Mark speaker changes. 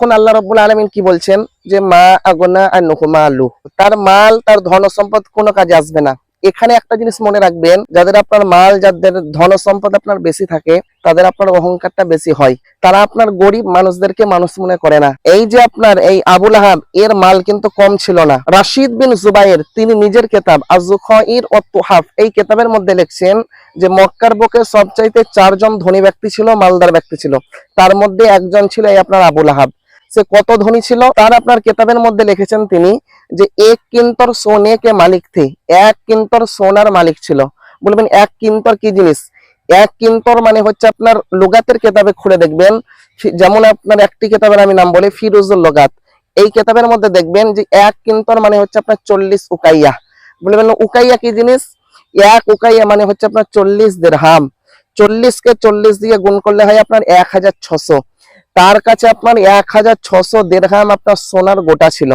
Speaker 1: তখন আল্লাহ রাব্বুল আলামিন কি বলছেন যে মা আগনা আনহু মালু, তার মাল তার ধন সম্পদ কোনো কাজে আসবে না। এখানে একটা জিনিস মনে রাখবেন, যাদের আপনার মাল, যাদের ধন সম্পদ আপনার বেশি থাকে, তাদের আপনার অহংকারটা বেশি হয়। তারা আপনার গরিব মানুষদেরকে মানুষ মনে করে না। এই যে আপনার এই আবুল আহাব, এর মাল কিন্তু কম ছিল না। রাশিদ বিন জুবাইর তিনি নিজের কিতাব আজ-জুখাইর ওয়াত তুহাফ এই কিতাবের মধ্যে লিখছেন যে মক্কার বুকে সবচাইতে 4 জন ধনী ব্যক্তি ছিল, মালদার ব্যক্তি ছিল। তার মধ্যে একজন ছিল এই আপনার আবুল আহাব। সে কত ধনী ছিল তার আপনার কিতাবের মধ্যে লিখেছেন তিনি যে এক কিন্তর সোনে কে মালিক থে, 1 কিন্তর সোনার মালিক ছিল। বলবেন 1 কিন্তর কি জিনিস? 1 কিন্তর মানে হচ্ছে আপনার লুগাতের কিতাবে খুলে দেখবেন, যেমন আপনার একটি কিতাবের আমি নাম বলি ফিরুজুল লুগাত, এই কিতাবের মধ্যে দেখবেন যে 1 কিন্তর মানে হচ্ছে আপনার 40 উকাইয়া। বলবেন উকাইয়া কি জিনিস? 1 উকাইয়া মানে হচ্ছে আপনার 40 দিরহাম। 40 কে 40 দিয়ে গুণ করলে হয় আপনার 1600। তার কাছে আপনার 1600 দিরহাম আপনার সোনার গোটা ছিল।